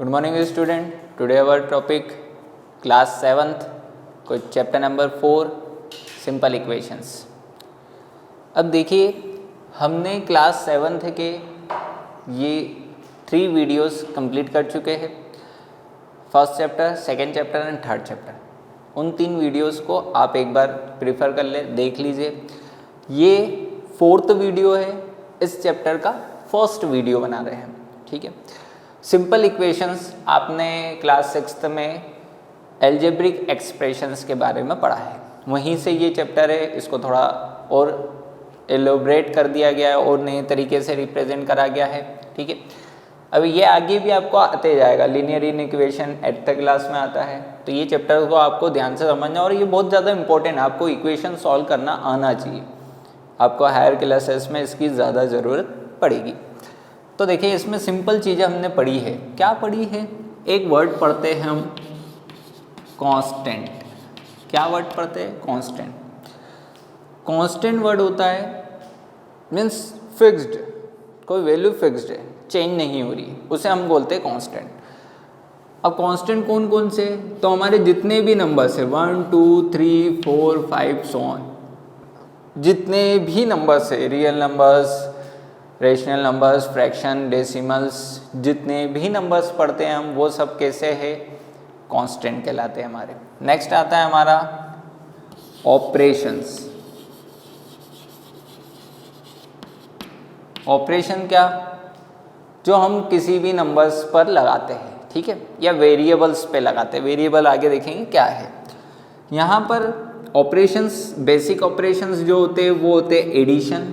Good morning student. Today our topic class 7th chapter number 4 simple equations. अब देखिए हमने class 7th के ये 3 वीडियोस कंप्लीट कर चुके हैं, first chapter, second chapter and third chapter. उन 3 वीडियोस को आप एक बार प्रेफर कर ले, देख लीजिए। ये 4th वीडियो है, इस चैप्टर का फर्स्ट वीडियो बना रहे हैं, ठीक है। सिंपल इक्वेशंस आपने क्लास 6th में एल्जेब्रिक एक्सप्रेशंस के बारे में पढ़ा है, वहीं से ये चैप्टर है, इसको थोड़ा और एलोब्रेट कर दिया गया है और नए तरीके से रिप्रेजेंट करा गया है, ठीक है। अब ये आगे भी आपको आते जाएगा, लीनियर इक्वेशन 8th क्लास में आता है, तो ये चैप्टर को आपको ध्यान से समझना और ये बहुत ज़्यादा इंपॉर्टेंट है। आपको इक्वेशन सॉल्व करना आना चाहिए, आपको हायर क्लासेस में इसकी ज़्यादा ज़रूरत पड़ेगी। तो देखिए इसमें सिंपल चीज़ें हमने पढ़ी है। क्या पढ़ी है? एक वर्ड पढ़ते हैं हम कांस्टेंट। क्या वर्ड पढ़ते हैं? कांस्टेंट। कांस्टेंट वर्ड होता है मीन्स फिक्स्ड, कोई वैल्यू फिक्स्ड है, चेंज नहीं हो रही है, उसे हम बोलते हैं कांस्टेंट। अब कांस्टेंट कौन कौन से? तो हमारे जितने भी नंबर्स है 1 2 3 4 5 सो ऑन, जितने भी नंबर्स है, real numbers, rational numbers, fraction, decimals, जितने भी नंबर्स पढ़ते हैं हम, वो सब कैसे है? कांस्टेंट कहलाते हैं हमारे। नेक्स्ट आता है हमारा ऑपरेशंस। ऑपरेशन क्या? जो हम किसी भी नंबर्स पर लगाते हैं, ठीक है, या वेरिएबल्स पे लगाते हैं। वेरिएबल आगे देखेंगे क्या है। यहाँ पर ऑपरेशंस, बेसिक ऑपरेशंस जो होते हैं वो होते हैं एडिशन,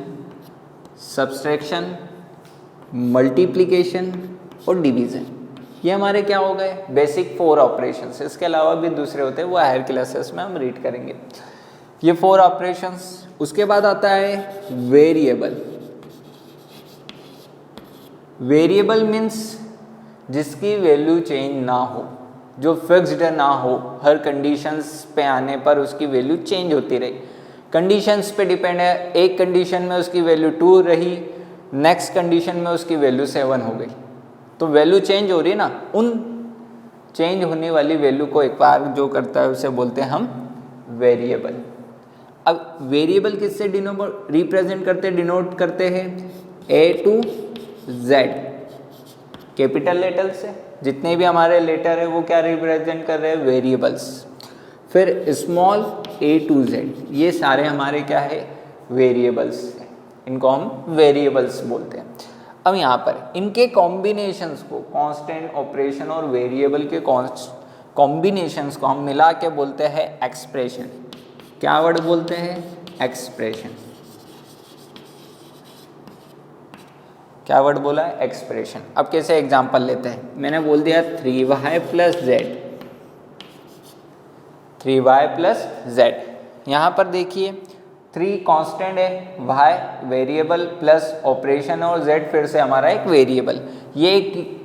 सब्सट्रैक्शन, मल्टीप्लिकेशन और डिवीज़न। ये हमारे क्या हो गए? Basic 4 operations. इसके अलावा भी दूसरे होते हैं, वो हायर क्लासेस में हम रीड करेंगे। ये 4 ऑपरेशंस। उसके बाद आता है वेरिएबल। वेरिएबल मीन्स जिसकी वैल्यू चेंज ना हो, जो फिक्स्ड ना हो, हर कंडीशंस पे आने पर उसकी वैल्यू चेंज होती रही। कंडीशंस पे डिपेंड है, एक कंडीशन में उसकी वैल्यू 2 रही, नेक्स्ट कंडीशन में उसकी वैल्यू 7 हो गई, तो वैल्यू चेंज हो रही है ना। उन चेंज होने वाली वैल्यू को एक बार जो करता है उसे बोलते हैं हम वेरिएबल। अब वेरिएबल किससे रिप्रेजेंट करते हैं, डिनोट करते हैं? A to Z, capital letter से। जितने भी हमारे लेटर है वो क्या रिप्रेजेंट कर रहे हैं? वेरिएबल्स। फिर स्मॉल a to z, ये सारे हमारे क्या है? वेरिएबल्स हैं, इनको हम वेरिएबल्स बोलते हैं। अब यहाँ पर इनके कॉम्बिनेशंस को, कांस्टेंट, ऑपरेशन और वेरिएबल के कॉम्बिनेशंस को हम मिला के बोलते हैं एक्सप्रेशन। क्या वर्ड बोलते हैं? एक्सप्रेशन। क्या वर्ड बोला है? एक्सप्रेशन। अब कैसे एग्जांपल लेते हैं? मैंने बोल दिया 3y + z, 3y + z। यहाँ पर देखिए 3 कांस्टेंट है, y वेरिएबल प्लस ऑपरेशन और z फिर से हमारा एक वेरिएबल। ये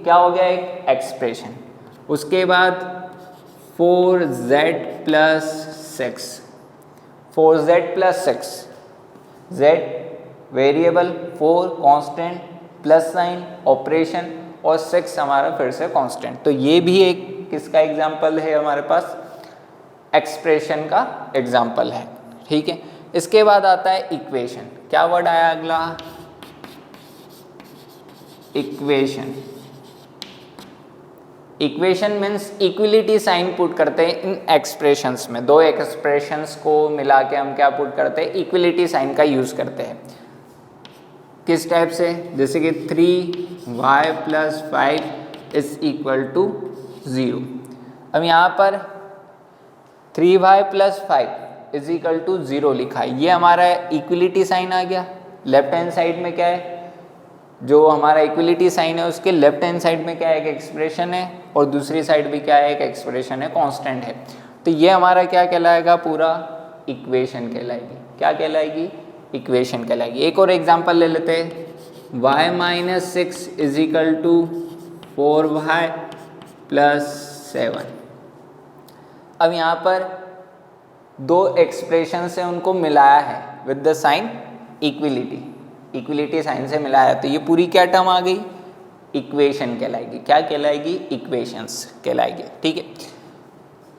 क्या हो गया? एक एक्सप्रेशन। उसके बाद 4z + 6, 4z + 6, z variable, 4 constant, plus sign, operation और 6 हमारा फिर से कांस्टेंट। तो ये भी एक किसका एग्जाम्पल है? हमारे पास एक्सप्रेशन का एग्जाम्पल है, ठीक है। इसके बाद आता है इक्वेशन। क्या वर्ड आया अगला? Equation. Equation means equality sign put करते हैं इन एक्सप्रेशंस में। 2 एक्सप्रेशंस को मिला के हम क्या पुट करते हैं? इक्विलिटी साइन का यूज करते हैं। किस टाइप से? जैसे कि 3y + 5 = 0। अब यहाँ पर 3y + 5 = 0 लिखा है, ये हमारा इक्विलिटी साइन आ गया। लेफ्ट हैंड साइड में क्या है? जो हमारा इक्विलिटी साइन है उसके लेफ्ट हैंड साइड में क्या है? एक एक्सप्रेशन है, और दूसरी साइड भी क्या है? एक एक्सप्रेशन है, कांस्टेंट है। तो ये हमारा क्या कहलाएगा? पूरा इक्वेशन कहलाएगी। क्या कहलाएगी? इक्वेशन कहलाएगी। एक और एग्जांपल ले लेते हैं, y - 6 = 4y + 7। अब यहाँ पर 2 एक्सप्रेशन से उनको मिलाया है with the sign equality, equality sign से मिलाया, तो ये पूरी क्या टर्म आ गई? इक्वेशन कहलाएगी। क्या कहलाएगी? इक्वेशंस कहलाएगी। ठीक है,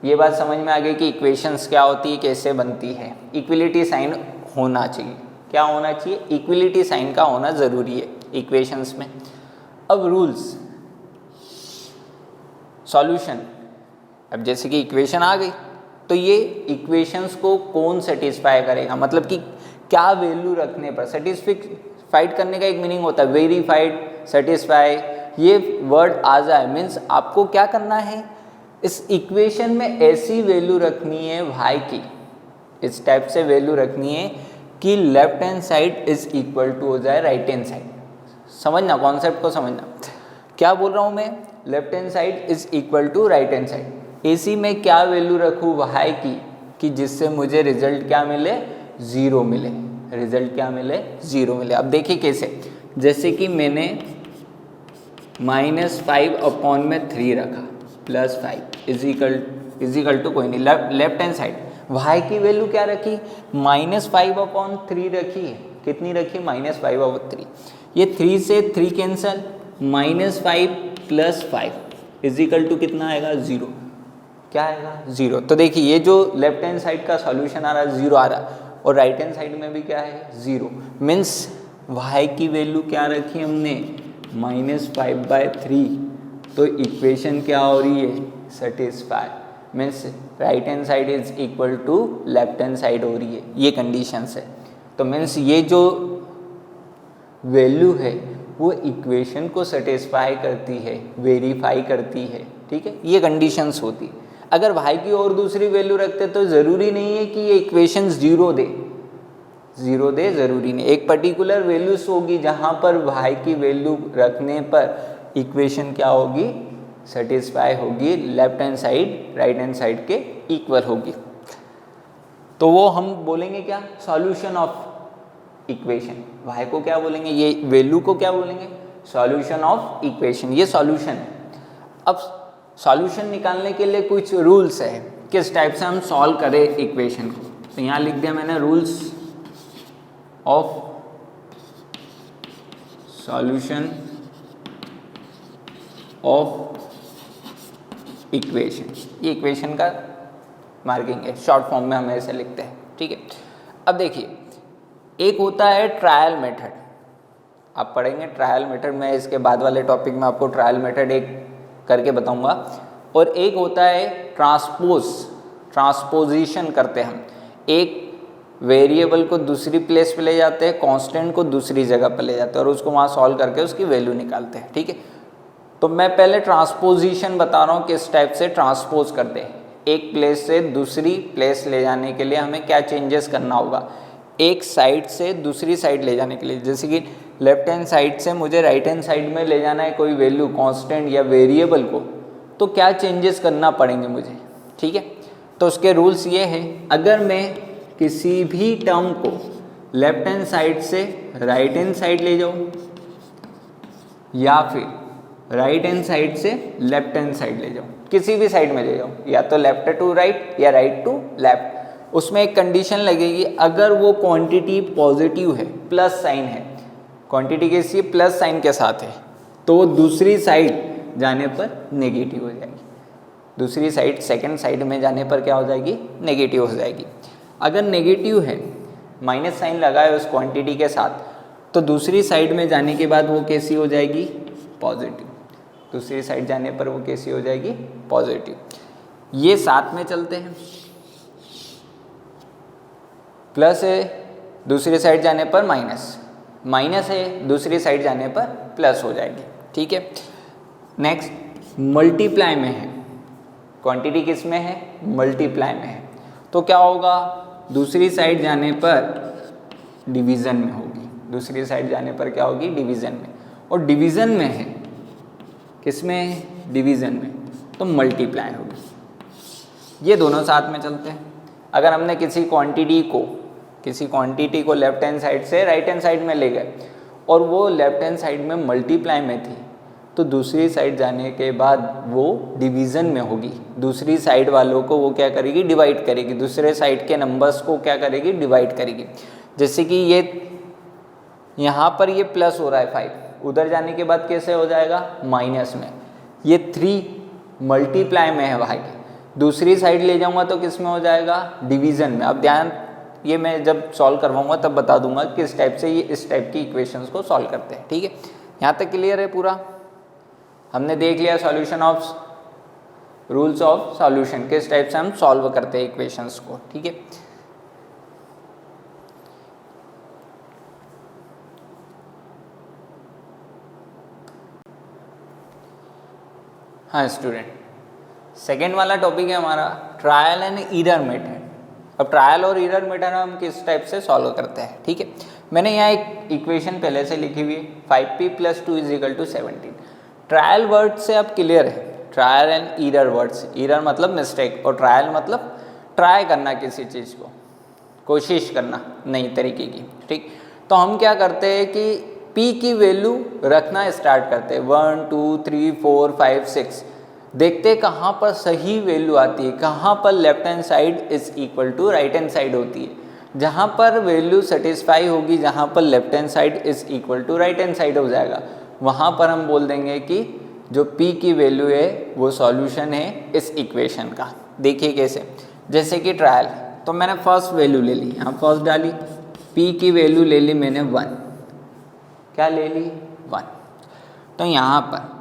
ये बात समझ में आ गई कि इक्वेशंस क्या होती है, कैसे बनती है। इक्विलिटी साइन होना चाहिए। क्या होना चाहिए? इक्विलिटी साइन का होना ज़रूरी है इक्वेशंस में। अब रूल्स, सॉल्यूशन, अब जैसे कि इक्वेशन आ गई तो ये इक्वेशंस को कौन सेटिस्फाई करेगा, मतलब कि क्या वैल्यू रखने पर। सेटिस्फाइड करने का एक मीनिंग होता है वेरीफाइड, सेटिस्फाई, ये वर्ड आ जाए मीन्स आपको क्या करना है, इस इक्वेशन में ऐसी वैल्यू रखनी है y की, इस टाइप से वैल्यू रखनी है कि left hand side is equal to हो जाए राइट हैंड साइड। समझना, कॉन्सेप्ट को समझना। क्या बोल रहा हूँ मैं? Left hand side is equal to right hand side. इसी में क्या वैल्यू रखूँ y की कि जिससे मुझे रिजल्ट क्या मिले? 0 मिले। रिजल्ट क्या मिले? 0 मिले। अब देखिए कैसे, जैसे कि मैंने -5/3 रखा, +5 इजिकल टू कोई नहीं, लेफ्ट हैंड साइड y की वैल्यू क्या रखी? -5/3 रखी है। कितनी रखी? -5/3। ये 3 से 3 कैंसल, -5 + 5 इजिकल टू कितना आएगा? 0। क्या आएगा? 0। तो देखिए ये जो लेफ्ट हैंड साइड का सॉल्यूशन आ रहा है 0 आ रहा है, और राइट हैंड साइड में भी क्या है? 0। मीन्स y की वैल्यू क्या रखी हमने? -5/3। तो इक्वेशन क्या हो रही है? Satisfy. Means right hand side is equal to left hand side हो रही है, ये कंडीशन है। तो मीन्स ये जो वैल्यू है वो इक्वेशन को सेटिस्फाई करती है, वेरीफाई करती है। ठीक है, ये कंडीशंस होती है। अगर y की और दूसरी वैल्यू रखते तो ज़रूरी नहीं है कि ये इक्वेशन 0 दे, ज़रूरी नहीं। एक पर्टिकुलर वैल्यूज होगी जहाँ पर y की वैल्यू रखने पर इक्वेशन क्या होगी? सेटिस्फाई होगी, left hand side right hand side के इक्वल होगी। तो वो हम बोलेंगे क्या? Solution of equation. y को क्या बोलेंगे? ये वैल्यू को क्या बोलेंगे? Solution of equation. ये सॉल्यूशन है। अब सॉल्यूशन निकालने के लिए कुछ रूल्स है, किस टाइप से हम सॉल्व करें इक्वेशन को। तो यहाँ लिख दिया मैंने rules of solution of equation. ये इक्वेशन का मार्किंग है, शॉर्ट फॉर्म में हम ऐसे लिखते हैं। ठीक है, अब देखिए एक होता है ट्रायल मेथड, आप पढ़ेंगे ट्रायल मेथड में, इसके बाद वाले टॉपिक में आपको ट्रायल मेथड एक करके बताऊंगा। और एक होता है ट्रांसपोजिशन करते हैं हम, एक वेरिएबल को दूसरी प्लेस पे ले जाते हैं, कांस्टेंट को दूसरी जगह पर ले जाते हैं और उसको वहाँ सॉल्व करके उसकी वैल्यू निकालते हैं। ठीक है, तो मैं पहले ट्रांसपोजिशन बता रहा हूँ किस टाइप से ट्रांसपोज करते हैं। एक प्लेस से दूसरी प्लेस ले जाने के लिए हमें क्या चेंजेस करना होगा, एक साइड से दूसरी साइड ले जाने के लिए। जैसे कि लेफ्ट हैंड साइड से मुझे राइट हैंड साइड में ले जाना है कोई वैल्यू, कांस्टेंट या वेरिएबल को, तो क्या चेंजेस करना पड़ेंगे मुझे। ठीक है, तो उसके रूल्स ये हैं, अगर मैं किसी भी टर्म को लेफ्ट हैंड साइड से राइट हैंड साइड ले जाऊँ या फिर राइट हैंड साइड से लेफ्ट हैंड साइड ले जाऊँ, किसी भी साइड में ले जाऊँ, या तो लेफ्ट टू राइट या राइट टू लेफ्ट, उसमें एक कंडीशन लगेगी, अगर वो क्वांटिटी पॉजिटिव है, प्लस साइन है, क्वांटिटी कैसी है? प्लस साइन के साथ है, तो वो दूसरी साइड जाने पर नेगेटिव हो जाएगी। दूसरी साइड सेकंड साइड में जाने पर क्या हो जाएगी? नेगेटिव हो जाएगी। अगर नेगेटिव है, माइनस साइन लगा है उस क्वांटिटी के साथ, तो दूसरी साइड में जाने के बाद वो कैसी हो जाएगी? पॉजिटिव। दूसरी साइड जाने पर वो कैसी हो जाएगी? पॉजिटिव। ये साथ में चलते हैं, प्लस है दूसरी साइड जाने पर माइनस, माइनस है दूसरी साइड जाने पर प्लस हो जाएगी। ठीक है, नेक्स्ट मल्टीप्लाई में है, क्वांटिटी किस में है? मल्टीप्लाई में है, तो क्या होगा? दूसरी साइड जाने पर डिवीज़न में होगी, दूसरी साइड जाने पर क्या होगी? डिवीज़न में। और डिवीज़न में है, किस में है? डिवीज़न में, तो मल्टीप्लाई होगी। ये दोनों साथ में चलते हैं। अगर हमने किसी क्वांटिटी को लेफ्ट हैंड साइड से राइट हैंड साइड में ले गए और वो लेफ्ट हैंड साइड में मल्टीप्लाई में थी, तो दूसरी साइड जाने के बाद वो डिवीज़न में होगी। दूसरी साइड वालों को वो क्या करेगी? डिवाइड करेगी, दूसरे साइड के नंबर्स को क्या करेगी? डिवाइड करेगी। जैसे कि ये यहाँ पर ये प्लस हो रहा है 5, उधर जाने के बाद कैसे हो जाएगा, माइनस में। ये 3 मल्टीप्लाई में है भाई, दूसरी साइड ले जाऊंगा तो किस में हो जाएगा, डिवीजन में। अब ध्यान, ये मैं जब सॉल्व करवाऊंगा तब बता दूंगा किस टाइप से ये इस टाइप की इक्वेशंस को सॉल्व करते हैं। ठीक है, यहाँ तक क्लियर है पूरा। हमने देख लिया solution of, rules of solution, किस टाइप से हम सॉल्व करते हैं इक्वेशंस को। ठीक है, हाँ स्टूडेंट, सेकेंड वाला टॉपिक है हमारा ट्रायल एंड एरर मेथड। अब ट्रायल और एरर मेथड हम किस टाइप से सॉल्व करते हैं। ठीक है, मैंने यहाँ एक इक्वेशन पहले से लिखी हुई है, 5p + 2 = 17। ट्रायल वर्ड से अब क्लियर है, trial and error words, error मतलब मिस्टेक और ट्रायल मतलब ट्राई करना, किसी चीज़ को कोशिश करना नई तरीके की। ठीक, तो हम क्या करते हैं कि p की वैल्यू रखना स्टार्ट करते हैं, 1 2 3 4 5 6, देखते कहाँ पर सही वैल्यू आती है, कहाँ पर left hand side is equal to right hand side होती है। जहाँ पर वैल्यू सेटिस्फाई होगी, जहाँ पर left hand side is equal to right hand side हो जाएगा, वहाँ पर हम बोल देंगे कि जो p की वैल्यू है वो सॉल्यूशन है इस इक्वेशन का। देखिए कैसे, जैसे कि ट्रायल, तो मैंने फर्स्ट वैल्यू ले ली, यहाँ फर्स्ट डाली, p की वैल्यू ले ली मैंने 1, क्या ले ली 1। तो यहाँ पर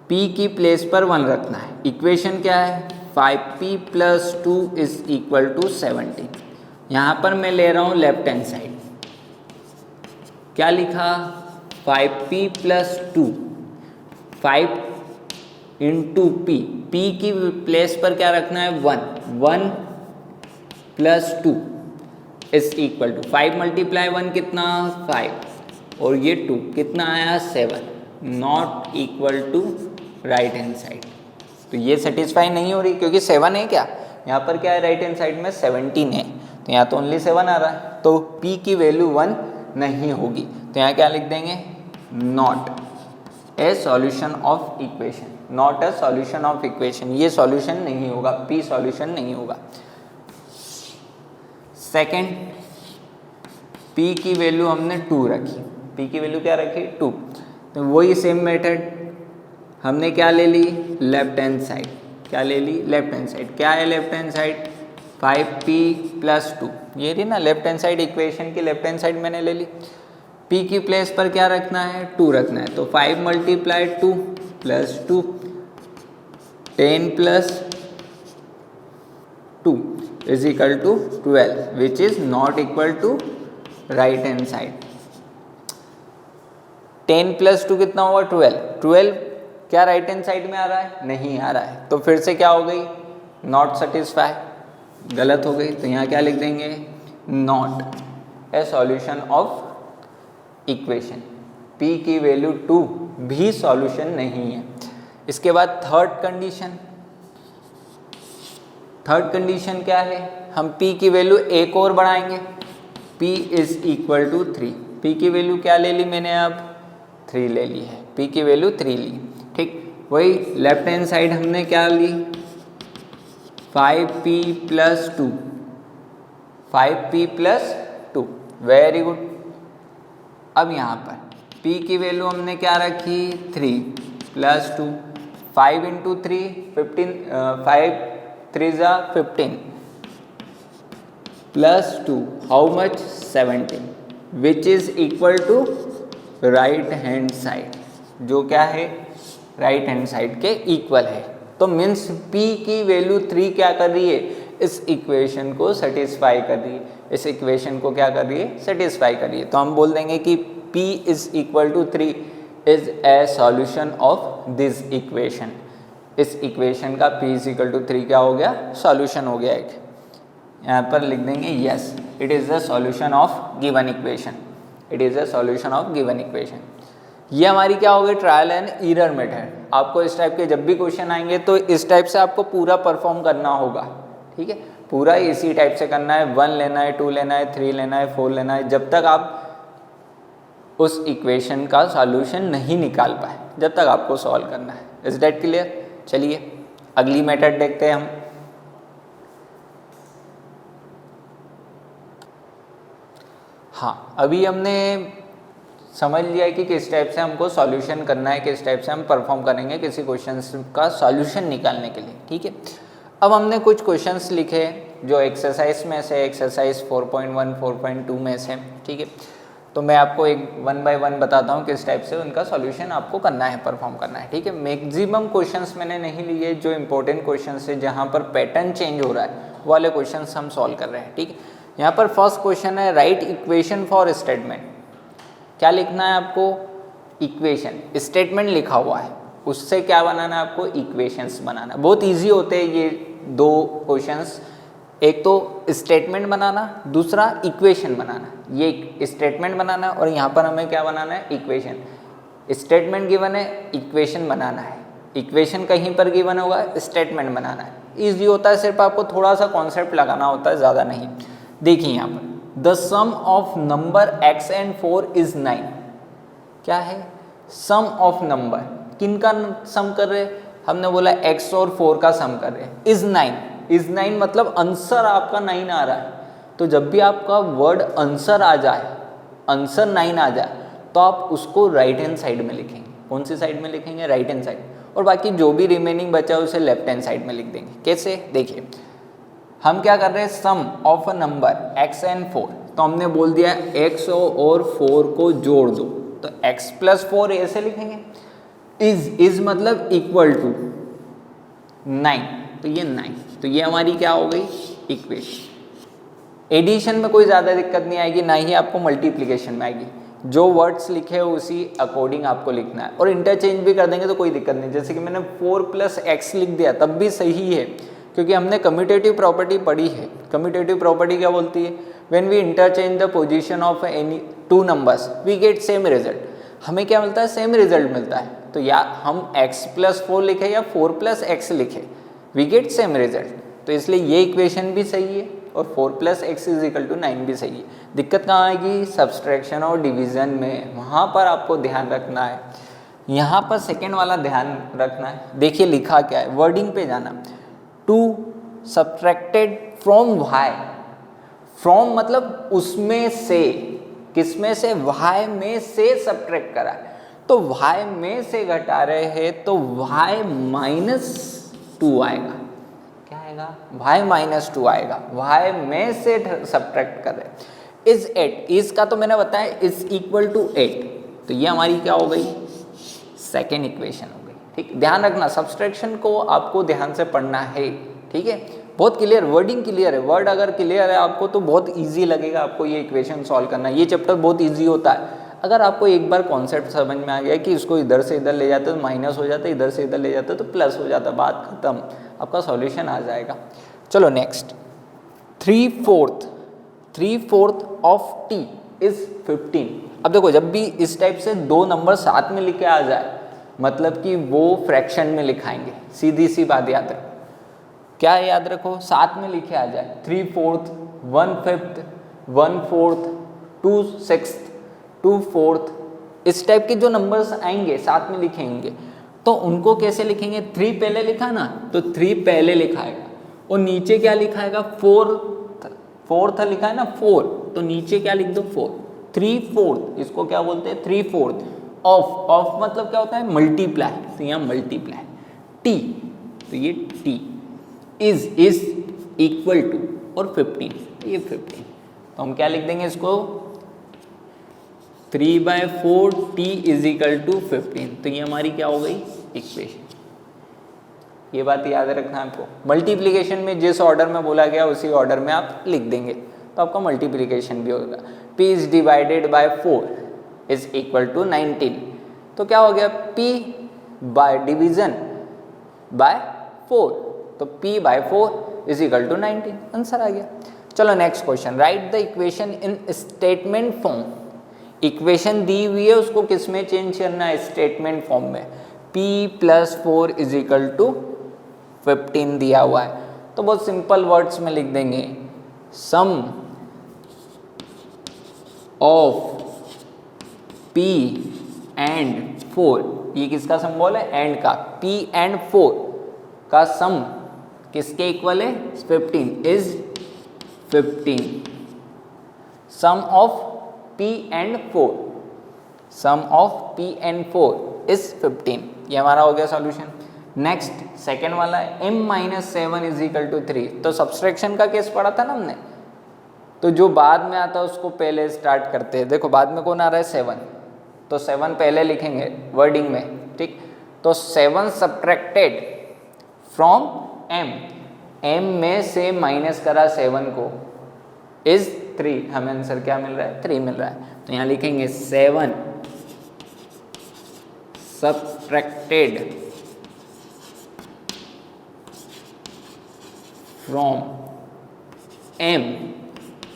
p की प्लेस पर 1 रखना है। इक्वेशन क्या है, 5p + 2 = 17। यहाँ पर मैं ले रहा हूँ लेफ्ट हैंड साइड, क्या लिखा, 5p + 2, 5 × p की प्लेस पर क्या रखना है 1, 1 + 2 = 5 × 1 कितना 5, और ये 2 कितना आया 7, not equal to right hand side. तो ये सेटिस्फाई नहीं हो रही, क्योंकि 7 है, क्या यहाँ पर क्या है, राइट हैंड साइड में 17 है, तो यहाँ तो ओनली 7 आ रहा है, तो p की वैल्यू 1 नहीं होगी। तो यहाँ क्या लिख देंगे, not a solution of equation, not a solution of equation, ये सॉल्यूशन नहीं होगा, p सॉल्यूशन नहीं होगा। सेकेंड, p की वैल्यू हमने 2 रखी, p की वैल्यू क्या रखी 2, तो वही सेम मेथड हमने क्या ले ली, लेफ्ट हैंड साइड, क्या ले ली लेफ्ट हैंड साइड, क्या है लेफ्ट हैंड साइड 5p + 2, ये रही ना लेफ्ट हैंड साइड, इक्वेशन की लेफ्ट हैंड साइड मैंने ले ली। p की प्लेस पर क्या रखना है 2 रखना है, तो 5 × 2 + 2, 10 + 2 = 12, which is not equal to right hand side. 10 + 2 कितना होगा 12, 12 क्या राइट हैंड साइड में आ रहा है, नहीं आ रहा है, तो फिर से क्या हो गई, नॉट सेटिस्फाई, गलत हो गई। तो यहाँ क्या लिख देंगे, not a solution of equation, p की वैल्यू 2 भी सॉल्यूशन नहीं है। इसके बाद थर्ड कंडीशन क्या है, हम p की वैल्यू एक और बढ़ाएंगे, p = 3, p की वैल्यू क्या ले ली मैंने, अब 3 ले ली है, p की वैल्यू 3 ली। ठीक, वही लेफ्ट हैंड साइड हमने क्या ली, 5p + 2, 5p + 2, वेरी गुड। अब यहाँ पर p की वैल्यू हमने क्या रखी 3 + 2, 5 × 3 15, 5 3 = 15 + 2, how much 17, which is equal to right hand side, जो क्या है राइट हैंड साइड के इक्वल है। तो मीन्स p की वैल्यू 3 क्या कर रही है, इस इक्वेशन को सेटिस्फाई कर रही है, इस इक्वेशन को क्या कर रही है, सेटिस्फाई कर रही है। तो हम बोल देंगे कि p = 3 is a solution of this equation, इस इक्वेशन का p = 3 क्या हो गया, सॉल्यूशन हो गया एक। यहाँ पर लिख देंगे yes, it is the solution of given equation, it is the solution of given equation. ये हमारी क्या हो गई, ट्रायल एंड एरर मेथड। आपको इस टाइप के जब भी क्वेश्चन आएंगे तो इस टाइप से आपको पूरा परफॉर्म करना होगा। ठीक है, पूरा इसी टाइप से करना है, 1 लेना है, 2 लेना है, 3 लेना है, 4 लेना है, जब तक आप उस इक्वेशन का सॉल्यूशन नहीं निकाल पाए, जब तक आपको सॉल्व करना है। Is that clear? चलिए अगली मेथड देखते हैं हम। हाँ, अभी हमने समझ लिया है कि किस टाइप से हमको सॉल्यूशन करना है, किस टाइप से हम परफॉर्म करेंगे किसी क्वेश्चन का सॉल्यूशन निकालने के लिए, ठीक है। अब हमने कुछ क्वेश्चंस लिखे जो एक्सरसाइज में से, एक्सरसाइज 4.1 4.2 में से, ठीक है। तो मैं आपको एक 1 बाय 1 बताता हूँ किस टाइप से उनका सॉल्यूशन आपको करना है, परफॉर्म करना है, ठीक है। मैक्सिमम क्वेश्चंस मैंने नहीं लिए, जो इंपॉर्टेंट क्वेश्चंस है जहाँ पर पैटर्न चेंज हो रहा है वो वाले क्वेश्चंस हम सॉल्व कर रहे हैं, ठीक है। यहाँ पर फर्स्ट क्वेश्चन है राइट इक्वेशन फॉर स्टेटमेंट। क्या लिखना है आपको? इक्वेशन। स्टेटमेंट लिखा हुआ है, उससे क्या बनाना है आपको? इक्वेशंस बनाना। बहुत इजी होते हैं ये दो क्वेश्चंस, एक तो स्टेटमेंट बनाना, दूसरा इक्वेशन बनाना। ये स्टेटमेंट बनाना और यहाँ पर हमें क्या बनाना है? इक्वेशन। स्टेटमेंट गिवन है, इक्वेशन बनाना है। इक्वेशन कहीं पर गिवन होगा, स्टेटमेंट बनाना है। ईजी होता है, सिर्फ आपको थोड़ा सा कॉन्सेप्ट लगाना होता है, ज़्यादा नहीं। देखिए यहाँ पर the sum of number x and 4 is 9। क्या है? Sum of number. किन का सम कर रहे हैं? हमने बोला x और 4 का सम कर रहे हैं। इज 9, इज 9 मतलब आंसर आपका 9 आ रहा है। तो जब भी आपका वर्ड आंसर आ जाए, आंसर 9 आ जाए, तो आप उसको राइट हैंड साइड में लिखेंगे। कौन सी साइड में लिखेंगे? Right hand side. और बाकी जो भी रिमेनिंग बचा है उसे लेफ्ट हैंड साइड में लिख देंगे। कैसे? देखिए हम क्या कर रहे हैं? Sum of a number x and 4। तो हमने बोल दिया x और 4 को जोड़ दो, तो x प्लस 4 ऐसे लिखेंगे। इज मतलब इक्वल टू 9, तो ये 9, तो ये हमारी क्या हो गई? इक्वेशन। एडिशन में कोई ज़्यादा दिक्कत नहीं आएगी, ना ही आपको मल्टीप्लिकेशन में आएगी। जो वर्ड्स लिखे हैं उसी अकॉर्डिंग आपको लिखना है, और इंटरचेंज भी कर देंगे तो कोई दिक्कत नहीं। जैसे कि मैंने 4 प्लस x लिख दिया तब भी सही है, क्योंकि हमने कम्यूटेटिव प्रॉपर्टी पढ़ी है। कम्यूटेटिव प्रॉपर्टी क्या बोलती है? When we interchange the position of any two numbers we get same result. हमें क्या मिलता है? सेम रिजल्ट मिलता है। तो या हम x प्लस 4 लिखे या 4 प्लस x लिखे, वी गेट सेम रिजल्ट। तो इसलिए ये इक्वेशन भी सही है और 4 plus x is equal to 9 भी सही है। दिक्कत कहाँ आएगी? सब्सट्रैक्शन और डिवीजन में, वहाँ पर आपको ध्यान रखना है। यहाँ पर सेकेंड वाला ध्यान रखना है। देखिए लिखा क्या है, वर्डिंग पे जाना। To subtracted from y। From मतलब उसमें से, किसमें से? y में से सब्ट्रैक्ट करा है, तो y में से घटा रहे हैं तो y माइनस 2 आएगा। क्या आएगा? y माइनस 2 आएगा। y में से सब्ट्रैक्ट कर रहे हैं। इज 8, इज का तो मैंने बताया इज इक्वल टू 8, तो ये हमारी क्या हो गई? सेकेंड इक्वेशन हो गई। ठीक, ध्यान रखना सब्सट्रैक्शन को आपको ध्यान से पढ़ना है, ठीक है। बहुत क्लियर, वर्डिंग क्लियर है। वर्ड अगर क्लियर है आपको तो बहुत इजी लगेगा आपको ये इक्वेशन सॉल्व करना। ये चैप्टर बहुत इजी होता है अगर आपको एक बार कॉन्सेप्ट समझ में आ गया कि इसको इधर से इधर ले जाते तो माइनस हो जाता है, इधर से इधर ले जाते तो प्लस हो जाता, बात खत्म, आपका सॉल्यूशन आ जाएगा। चलो नेक्स्ट, 3/4 ऑफ t इज 15। अब देखो जब भी इस टाइप से दो नंबर साथ में लिखे आ जाए मतलब कि वो फ्रैक्शन में लिखाएंगे। सीधी सी बात याद रखो। क्या याद रखो? साथ में लिखे आ जाए 3/4, 1/5, 1/4, 2/6, 2/4, इस टाइप के जो नंबर्स आएंगे साथ में लिखेंगे तो उनको कैसे लिखेंगे? 3 पहले लिखा ना, तो 3 पहले लिखाएगा और नीचे क्या लिखाएगा? 4th लिखा है ना 4, तो नीचे क्या लिख दो? 4। 3/4 इसको क्या बोलते हैं? 3/4 ऑफ मतलब क्या होता है? मल्टीप्लाई, तो यहाँ मल्टीप्लाई। टी, तो ये टी इज इक्वल टू और 15, ये 15, तो हम क्या लिख देंगे इसको? 3/4 t इज इक्वल टू 15, तो ये हमारी क्या हो गई? इक्वेशन। ये बात याद रखना आपको। मल्टीप्लिकेशन में जिस ऑर्डर में बोला गया उसी ऑर्डर में आप लिख देंगे तो आपका मल्टीप्लिकेशन भी होगा। p is divided by 4 is equal to 19, तो क्या हो गया? p बाय डिवीजन बाय 4, तो p by 4 is equal to 19, answer आ गया। चलो next question, write the equation in statement form. Equation दी हुई है उसको किस में चेंज करना है? स्टेटमेंट फॉर्म में। p + 4 इज इक्वल टू 15 दिया हुआ है, तो बहुत सिंपल वर्ड्स में लिख देंगे सम ऑफ p एंड 4। ये किसका सिंबल है? एंड का। p एंड 4 का सम किसके इक्वल है? 15 is 15। Sum of p and 4 sum of Pn4 is 15। ये हमारा हो गया सॉल्यूशन। नेक्स्ट सेकेंड वाला है m-7 इज इक्वल टू 3। तो सब्सट्रैक्शन का केस पढ़ा था ना हमने, तो जो बाद में आता है उसको पहले स्टार्ट करते हैं। देखो बाद में कौन आ रहा है 7, तो 7 पहले लिखेंगे वर्डिंग में, ठीक। तो 7 सब्ट्रैक्टेड फ्रॉम m में से माइनस करा 7 को इज 3। हमें आंसर क्या मिल रहा है? 3 मिल रहा है। तो यहाँ लिखेंगे 7 subtracted from m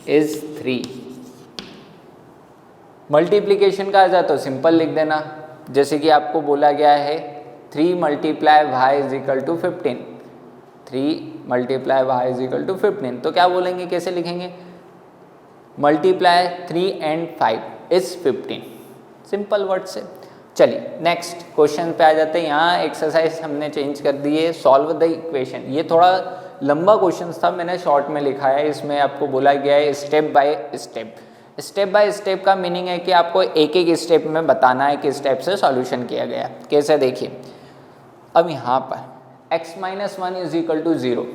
is 3। Multiplication का आ जाए तो सिंपल लिख देना, जैसे कि आपको बोला गया है 3 multiply y is equal to 15। 3 multiply y is equal to 15, तो क्या बोलेंगे, कैसे लिखेंगे? Multiply 3 and 5 is 15, simple word से। चलिए नेक्स्ट क्वेश्चन पे आ जाते हैं। यहाँ एक्सरसाइज हमने चेंज कर दी है, सॉल्व द इक्वेशन। ये थोड़ा लंबा क्वेश्चन था, मैंने शॉर्ट में लिखा है। इसमें आपको बोला गया है step by step. Step by step का मीनिंग है कि आपको एक एक स्टेप में बताना है कि स्टेप से सॉल्यूशन किया गया। कैसे, देखिए अब यहाँ पर x-1 इज इक्वल टू 0।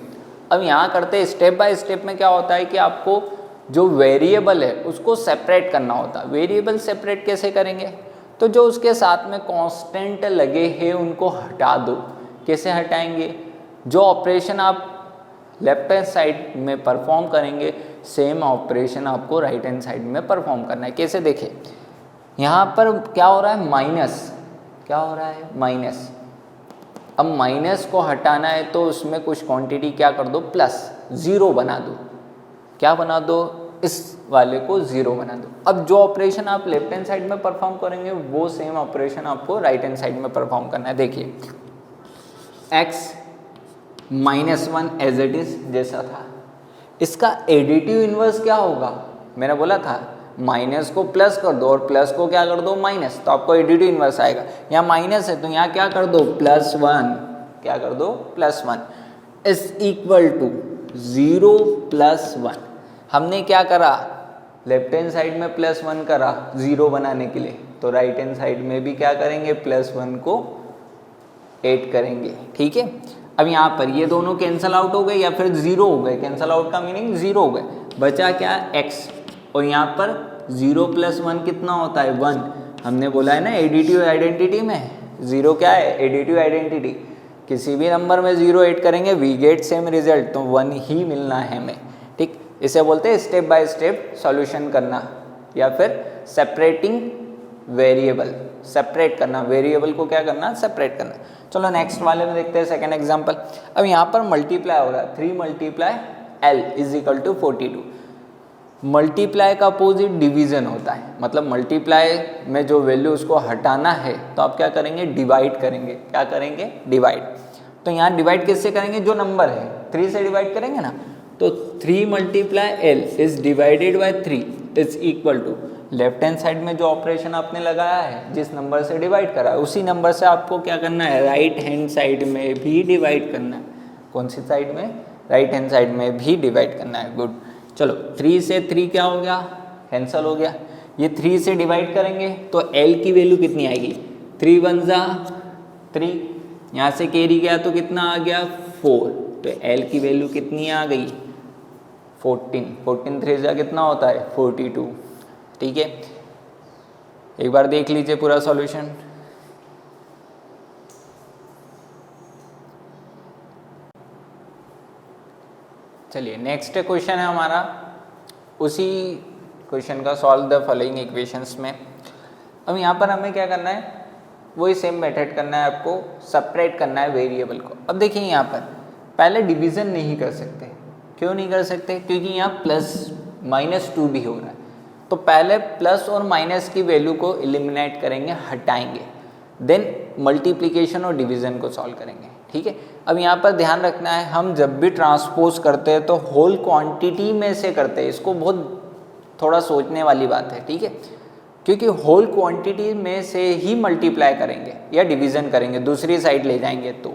अब यहाँ करते स्टेप बाय स्टेप में क्या होता है कि आपको जो वेरिएबल है उसको सेपरेट करना होता है। वेरिएबल सेपरेट कैसे करेंगे? तो जो उसके साथ में कांस्टेंट लगे हैं उनको हटा दो। कैसे हटाएंगे? जो ऑपरेशन आप लेफ्ट हैंड साइड में परफॉर्म करेंगे सेम ऑपरेशन आपको राइट हैंड साइड में परफॉर्म करना है। कैसे, देखें यहाँ पर क्या हो रहा है, माइनस। क्या हो रहा है? माइनस। अब माइनस को हटाना है तो उसमें कुछ क्वांटिटी क्या कर दो, प्लस, 0 बना दो। क्या बना दो? इस वाले को 0 बना दो। अब जो ऑपरेशन आप लेफ्ट हैंड साइड में परफॉर्म करेंगे वो सेम ऑपरेशन आपको राइट हैंड साइड में परफॉर्म करना है। देखिए x-1 एज इट इज जैसा था, इसका एडिटिव इन्वर्स क्या होगा? मैंने बोला था माइनस को प्लस कर दो और प्लस को क्या कर दो, माइनस, तो आपको एडिटिव इन्वर्स आएगा। यहाँ माइनस है तो यहाँ क्या कर दो, +1। क्या कर दो, +1 इज इक्वल टू 0 + 1। हमने क्या करा, लेफ्ट हैंड साइड में +1 करा 0 बनाने के लिए, तो राइट हैंड साइड में भी क्या करेंगे, +1 को ऐड करेंगे। ठीक है, अब यहाँ पर ये दोनों कैंसल आउट हो गए या फिर 0 हो गए। कैंसल आउट का मीनिंग 0 हो गए, बचा क्या, x। और यहाँ पर 0 + 1 कितना होता है, 1। हमने बोला है ना एडिटिव आइडेंटिटी में 0 क्या है, एडिटिव आइडेंटिटी। किसी भी नंबर में 0 ऐड करेंगे वी गेट सेम रिजल्ट, तो 1 ही मिलना है हमें। ठीक, इसे बोलते हैं स्टेप बाय स्टेप सॉल्यूशन करना या फिर सेपरेटिंग वेरिएबल। सेपरेट करना, वेरिएबल को क्या करना, सेपरेट करना। चलो नेक्स्ट वाले में देखते हैं सेकेंड एग्जांपल। अब यहाँ पर मल्टीप्लाई हो रहा है, 3 × L is equal to 42। Multiply का अपोजिट डिवीजन होता है, मतलब मल्टीप्लाई में जो वैल्यू उसको हटाना है तो आप क्या करेंगे, डिवाइड करेंगे। क्या करेंगे, डिवाइड। तो यहाँ डिवाइड किससे करेंगे, जो नंबर है 3 से डिवाइड करेंगे ना, तो 3 × L is divided by 3 is equal to, left hand side में जो ऑपरेशन आपने लगाया है, जिस नंबर से डिवाइड करा है उसी नंबर से आपको क्या करना है, राइट हैंड साइड में भी डिवाइड करना है। कौन सी साइड में, राइट हैंड साइड में भी डिवाइड करना है। गुड। चलो 3 से 3 क्या हो गया, कैंसल हो गया। ये 3 से डिवाइड करेंगे तो L की वैल्यू कितनी आएगी, 3 × 1 = 3। यहाँ से कैरी गया तो कितना आ गया, 4। तो L की वैल्यू कितनी आ गई, 14। 14 3 जा कितना होता है, 42। ठीक है, एक बार देख लीजिए पूरा सॉल्यूशन। चलिए नेक्स्ट क्वेश्चन है हमारा, उसी क्वेश्चन का, सॉल्व द फॉलोइंग इक्वेशंस में। अब यहाँ पर हमें क्या करना है, वही सेम मेथड करना है, आपको सेपरेट करना है वेरिएबल को। अब देखिए यहाँ पर पहले डिवीज़न नहीं कर सकते। क्यों नहीं कर सकते, क्योंकि यहाँ +-2 भी हो रहा है। तो पहले प्लस और माइनस की वैल्यू को एलिमिनेट करेंगे, हटाएंगे, देन मल्टीप्लिकेशन और डिवीज़न को सॉल्व करेंगे। ठीक है, अब यहाँ पर ध्यान रखना है, हम जब भी ट्रांसपोज करते हैं तो होल क्वांटिटी में से करते हैं। इसको बहुत थोड़ा सोचने वाली बात है। ठीक है, क्योंकि होल क्वांटिटी में से ही मल्टीप्लाई करेंगे या डिवीज़न करेंगे, दूसरी साइड ले जाएंगे। तो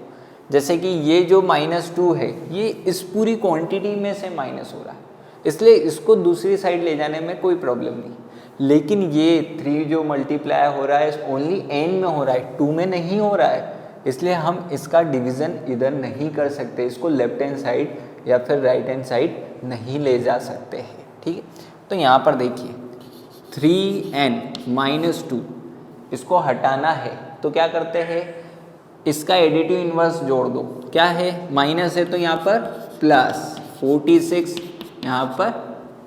जैसे कि ये जो -2 है, ये इस पूरी क्वांटिटी में से माइनस हो रहा है, इसलिए इसको दूसरी साइड ले जाने में कोई प्रॉब्लम नहीं। लेकिन ये 3 जो मल्टीप्लाई हो रहा है ओनली n में हो रहा है, 2 में नहीं हो रहा है, इसलिए हम इसका डिवीज़न इधर नहीं कर सकते, इसको लेफ्ट हैंड साइड या फिर राइट हैंड साइड नहीं ले जा सकते हैं। ठीक है, तो यहाँ पर देखिए 3n-2 इसको हटाना है तो क्या करते हैं, इसका एडिटिव इन्वर्स जोड़ दो, क्या है माइनस है तो यहाँ पर प्लस 46, यहाँ पर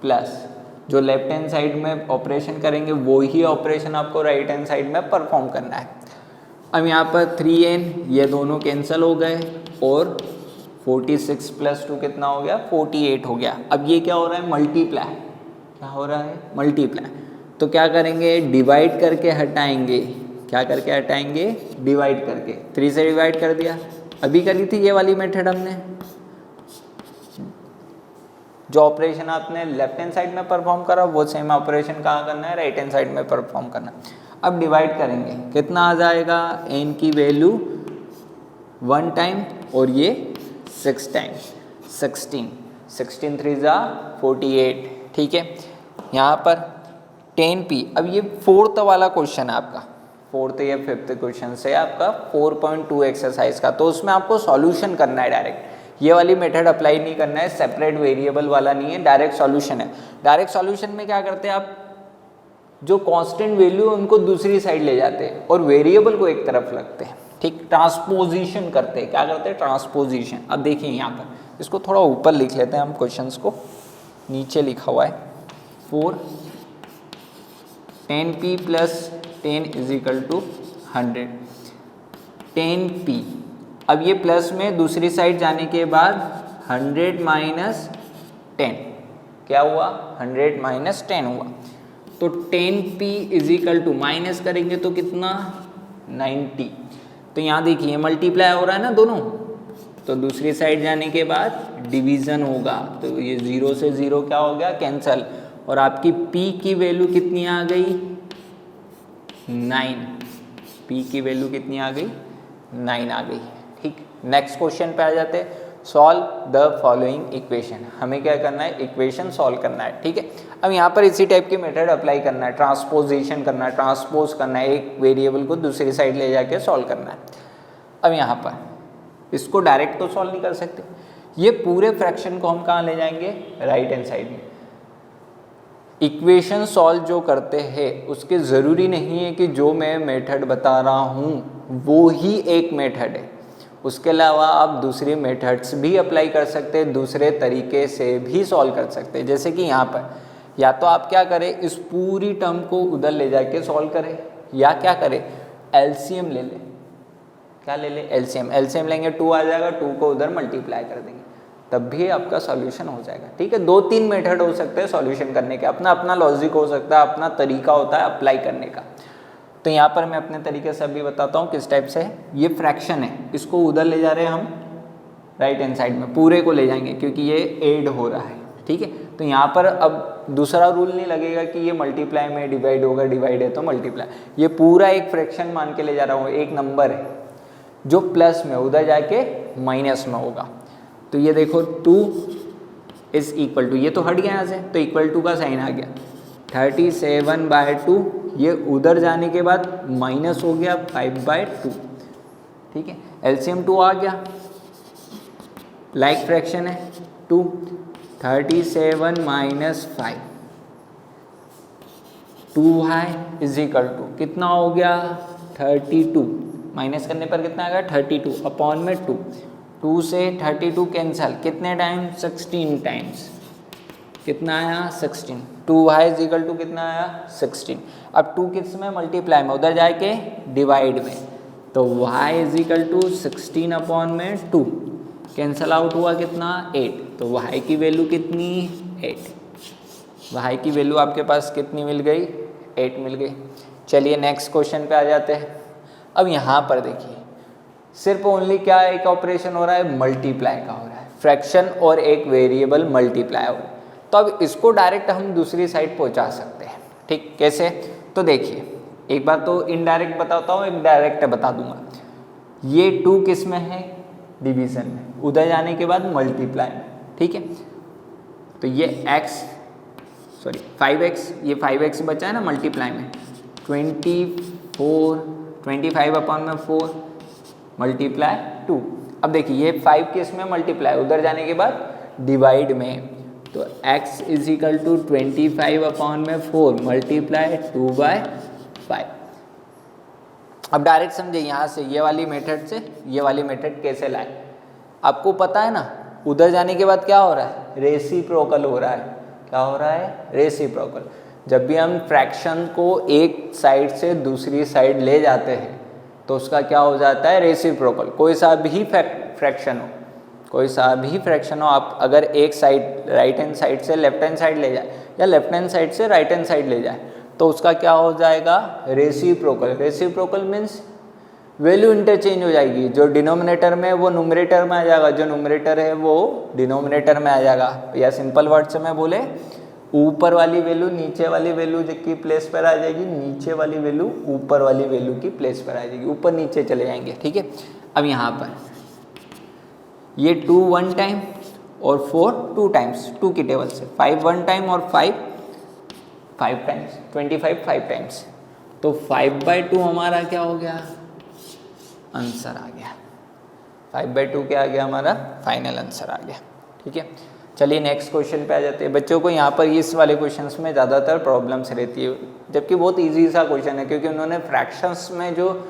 प्लस, जो लेफ्ट हैंड साइड में ऑपरेशन करेंगे वो ही ऑपरेशन आपको राइट हैंड साइड में परफॉर्म करना है। अब यहाँ पर 3n ये दोनों कैंसिल हो गए और 46 + 2 कितना हो गया, 48 हो गया। अब ये क्या हो रहा है, मल्टीप्लाई, क्या हो रहा है, मल्टीप्लाई। तो क्या करेंगे, डिवाइड करके हटाएंगे, क्या करके हटाएंगे, डिवाइड करके, 3 से डिवाइड कर दिया, अभी करी थी ये वाली मेथड हमने, जो ऑपरेशन आपने लेफ्ट हैंड साइड में परफॉर्म करा वो सेम ऑपरेशन कहाँ करना है, राइट हैंड साइड में परफॉर्म करना। अब डिवाइड करेंगे, कितना आ जाएगा, n की वैल्यू 1 टाइम और ये 6 टाइम, 16, 16 3 × 48। ठीक है, यहाँ पर 10p, अब ये 4th वाला क्वेश्चन है आपका, 4th या 5th क्वेश्चन से आपका 4.2 एक्सरसाइज का, तो उसमें आपको सॉल्यूशन करना है डायरेक्ट, ये वाली मेथड अप्लाई नहीं करना है, सेपरेट वेरिएबल वाला नहीं है, डायरेक्ट सॉल्यूशन है। डायरेक्ट सॉल्यूशन में क्या करते हैं आप, जो कांस्टेंट वैल्यू है उनको दूसरी साइड ले जाते हैं और वेरिएबल को एक तरफ रखते हैं। ठीक, ट्रांसपोजिशन करते हैं, क्या करते हैं, ट्रांसपोजिशन। अब देखिए यहाँ पर इसको थोड़ा ऊपर लिख लेते हैं हम, क्वेश्चंस को नीचे लिखा हुआ है 4 10p + 10 = 100, 10p, अब ये प्लस में दूसरी साइड जाने के बाद 100 - 10 क्या हुआ, 100 - 10 हुआ, तो 10p = माइनस करेंगे तो कितना, 90। तो यहाँ देखिए मल्टीप्लाई हो रहा है ना दोनों, तो दूसरी साइड जाने के बाद डिवीज़न होगा, तो ये 0 से 0 क्या हो गया, कैंसल, और आपकी p की वैल्यू कितनी आ गई, 9, p की वैल्यू कितनी आ गई, 9 आ गई। ठीक, नेक्स्ट क्वेश्चन पे आ जाते हैं, सॉल्व द फॉलोइंग इक्वेशन, हमें क्या करना है, इक्वेशन सॉल्व करना है। ठीक है, अब यहाँ पर इसी टाइप की मेथड अप्लाई करना है, ट्रांसपोजिशन करना है, ट्रांसपोज करना है, एक वेरिएबल को दूसरी साइड ले जाके सॉल्व करना है। अब यहाँ पर इसको डायरेक्ट तो सॉल्व नहीं कर सकते, ये पूरे फ्रैक्शन को हम कहाँ ले जाएंगे, राइट हैंड साइड में। इक्वेशन सॉल्व जो करते हैं उसके ज़रूरी नहीं है कि जो मैं मेथड बता रहा हूँ वो ही एक मेथड है, उसके अलावा आप दूसरी मेथड्स भी अप्लाई कर सकते हैं, दूसरे तरीके से भी सॉल्व कर सकते हैं। जैसे कि यहाँ पर या तो आप क्या करें, इस पूरी टर्म को उधर ले जाके सॉल्व करें, या क्या करें, एलसीएम ले लें, क्या ले लें, एलसीएम, एलसीएम लेंगे 2 आ जाएगा, 2 को उधर मल्टीप्लाई कर देंगे, तब भी आपका सॉल्यूशन हो जाएगा। ठीक है, 2-3 मेथड हो सकते हैं सॉल्यूशन करने के, अपना अपना लॉजिक हो सकता है, अपना तरीका होता है अप्लाई करने का। तो यहाँ पर मैं अपने तरीके से अभी बताता हूँ किस टाइप से है। ये फ्रैक्शन है, इसको उधर ले जा रहे हैं हम राइट हैंड साइड में, पूरे को ले जाएंगे क्योंकि ये ऐड हो रहा है। ठीक है, तो यहाँ पर अब दूसरा रूल नहीं लगेगा कि ये मल्टीप्लाई में डिवाइड होगा, डिवाइड है तो मल्टीप्लाई, ये पूरा एक फ्रैक्शन मान के ले जा रहा हूँ, एक नंबर है जो प्लस में उधर जाके माइनस में होगा। तो ये देखो 2 = ये तो हट गया यहाँ से, तो =2 का साइन आ गया, 37/2, ये उधर जाने के बाद माइनस हो गया 5/2। ठीक है, एलसीएम 2 आ गया, लाइक फ्रैक्शन है 2, 37 - 5, 2y = कितना हो गया, 32, माइनस करने पर कितना आ गया, 32/2, 2 से 32 कैंसल, कितने टाइम, 16 टाइम्स, कितना आया, 16, 2y = कितना आया, 16। अब 2 किस में, मल्टीप्लाई में, उधर जाके डिवाइड में, तो y = 16/2, कैंसल आउट हुआ कितना, 8, तो y की वैल्यू कितनी, 8, y की वैल्यू आपके पास कितनी मिल गई, 8 मिल गई। चलिए नेक्स्ट क्वेश्चन पे आ जाते हैं। अब यहाँ पर देखिए सिर्फ ओनली क्या एक ऑपरेशन हो रहा है, मल्टीप्लाई का हो रहा है, फ्रैक्शन और एक वेरिएबल मल्टीप्लाई हो रहा है, तो अब इसको डायरेक्ट हम दूसरी साइड पहुँचा सकते हैं। ठीक, कैसे, तो देखिए एक बार तो इनडायरेक्ट बताता हूँ, एक डायरेक्ट बता दूंगा। ये 2 किस में है, डिवीज़न में, उधर जाने के बाद मल्टीप्लाई में। ठीक है, तो ये x सॉरी 5x, ये 5x बचा है ना मल्टीप्लाई में, 25 अपॉन में 4 मल्टीप्लाई 2। अब देखिए ये 5 किस में मल्टीप्लाई, उधर जाने के बाद डिवाइड में, तो x is equal to 25 upon में 4 मल्टीप्लाई 2/5। अब डायरेक्ट समझे यहाँ से ये वाली मेथड से ये वाली मेथड कैसे लाए। आपको पता है ना उधर जाने के बाद क्या हो रहा है, रेसिप्रोकल हो रहा है। क्या हो रहा है, रेसिप्रोकल। जब भी हम फ्रैक्शन को एक साइड से दूसरी साइड ले जाते हैं तो उसका क्या हो जाता है, रेसिप्रोकल। कोई सा भी फ्रैक्शन हो, कोई सा भी फ्रैक्शन हो, आप अगर एक साइड राइट हैंड साइड से लेफ्ट हैंड साइड ले जाए या लेफ्ट हैंड साइड से राइट हैंड साइड ले जाए तो उसका क्या हो जाएगा, reciprocal. Reciprocal means value interchange हो जाएगी, जो डिनोमिनेटर में वो न्यूमरेटर में आ जाएगा, जो न्यूमरेटर है वो डिनोमिनेटर में आ जाएगा। या सिंपल वर्ड से मैं बोले, ऊपर वाली वैल्यू नीचे वाली वैल्यू की प्लेस पर आ जाएगी, नीचे वाली वैल्यू ऊपर वाली वैल्यू की प्लेस पर आ जाएगी, ऊपर नीचे चले जाएंगे। ठीक है, अब यहाँ पर ये 2 1 टाइम और 4 2 टाइम्स, 2 की टेबल से 5 1 टाइम और 5 टाइम्स, 25 5 टाइम्स, तो 5/2 हमारा क्या हो गया, आंसर आ गया। 5/2 क्या आ गया, हमारा फाइनल आंसर आ गया। ठीक है, चलिए नेक्स्ट क्वेश्चन पे आ जाते हैं। बच्चों को यहाँ पर इस वाले क्वेश्चंस में ज़्यादातर प्रॉब्लम्स रहती है, जबकि बहुत इजी सा क्वेश्चन है, क्योंकि उन्होंने फ्रैक्शंस में जो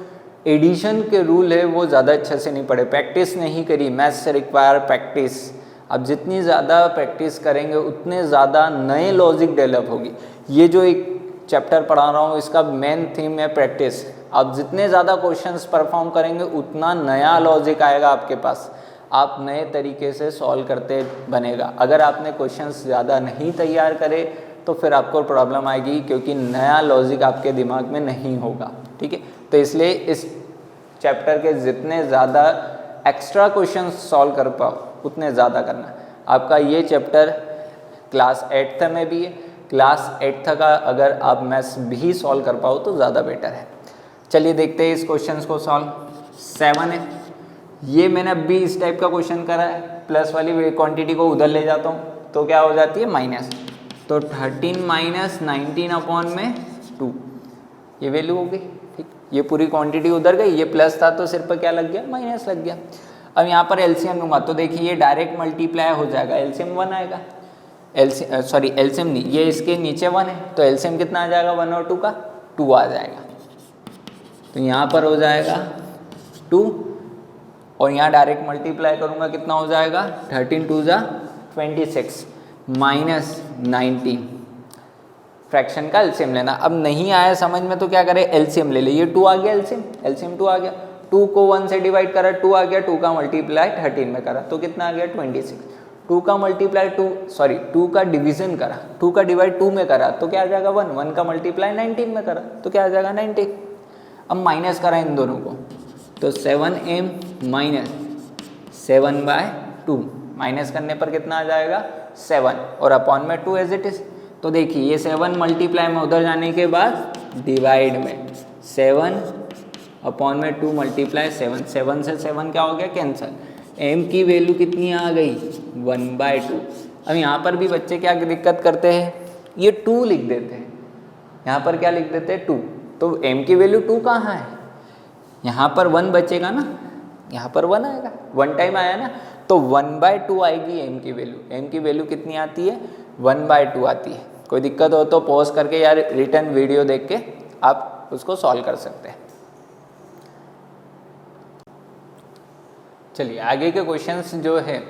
एडिशन के रूल है वो ज़्यादा अच्छे से नहीं पढ़े, प्रैक्टिस नहीं करी। Maths require practice. अब जितनी ज़्यादा प्रैक्टिस करेंगे उतने ज़्यादा नए लॉजिक डेवलप होगी। ये जो एक चैप्टर पढ़ा रहा हूँ इसका मेन थीम है प्रैक्टिस। आप जितने ज़्यादा क्वेश्चंस परफॉर्म करेंगे उतना नया लॉजिक आएगा आपके पास, आप नए तरीके से सॉल्व करते बनेगा। अगर आपने क्वेश्चंस ज़्यादा नहीं तैयार करे तो फिर आपको प्रॉब्लम आएगी, क्योंकि नया लॉजिक आपके दिमाग में नहीं होगा। ठीक है, तो इसलिए इस चैप्टर के जितने ज़्यादा एक्स्ट्रा क्वेश्चंस सॉल्व कर पाओ उतने ज़्यादा करना। आपका ये चैप्टर क्लास 8th में भी है, क्लास 8th का अगर आप मैथ्स भी सॉल्व कर पाओ तो ज़्यादा बेटर है। चलिए देखते हैं इस क्वेश्चन को सॉल्व। 7 है, ये मैंने अभी इस टाइप का क्वेश्चन करा है, प्लस वाली क्वांटिटी को उधर ले जाता हूँ तो क्या हो जाती है, माइनस, तो 13 माइनस 19 अपॉन में 2 ये वैल्यू हो गई। ठीक, ये पूरी क्वांटिटी उधर गई, ये प्लस था तो सिर पर क्या लग गया, माइनस लग गया। अब यहाँ पर एलसीएम लूँगा तो देखिए ये डायरेक्ट मल्टीप्लाई हो जाएगा, एलसीएम 1 आएगा। एलसीएम नहीं, ये इसके नीचे 1 है तो एलसीएम कितना आ जाएगा, 1 और 2 का 2 आ जाएगा। तो यहाँ पर हो जाएगा 2 और यहाँ डायरेक्ट मल्टीप्लाई करूँगा कितना हो जाएगा, 13 2 जा 26 माइनस 19। फ्रैक्शन का एलसीएम लेना। अब नहीं आया समझ में तो क्या करें, एलसीएम ले ले। ये 2 आ गया, एलसीएम 2 आ गया, 2 को 1 से डिवाइड करा 2 आ गया, 2 का मल्टीप्लाई 13 में करा तो कितना आ गया, 26। 2 का मल्टीप्लाई 2 का डिवीजन करा, 2 का डिवाइड 2 में करा तो क्या आ जाएगा 1, 1 का मल्टीप्लाई 19 में करा तो क्या आ जाएगा 90। अब माइनस करा इन दोनों को तो 7m माइनस 7/2, माइनस करने पर कितना आ जाएगा 7 और अपॉन में 2 एज इट इज। तो देखिए ये 7 मल्टीप्लाई में उधर जाने के बाद डिवाइड में 7 अपॉन में 2 मल्टीप्लाई 7, 7 से 7 क्या हो गया, कैंसल। m की वैल्यू कितनी आ गई, 1/2। अब यहाँ पर भी बच्चे क्या दिक्कत करते हैं, ये 2 लिख देते हैं, यहाँ पर क्या लिख देते हैं 2, तो m की वैल्यू 2 कहाँ है, यहाँ पर 1 बचेगा ना, यहाँ पर 1 आएगा, 1 टाइम आया ना, तो 1/2 आएगी m की वैल्यू। m की वैल्यू कितनी आती है, 1/2 आती है। कोई दिक्कत हो तो पॉज करके या रिटर्न वीडियो देख के आप उसको सॉल्व कर सकते हैं। चलिए आगे के क्वेश्चंस जो है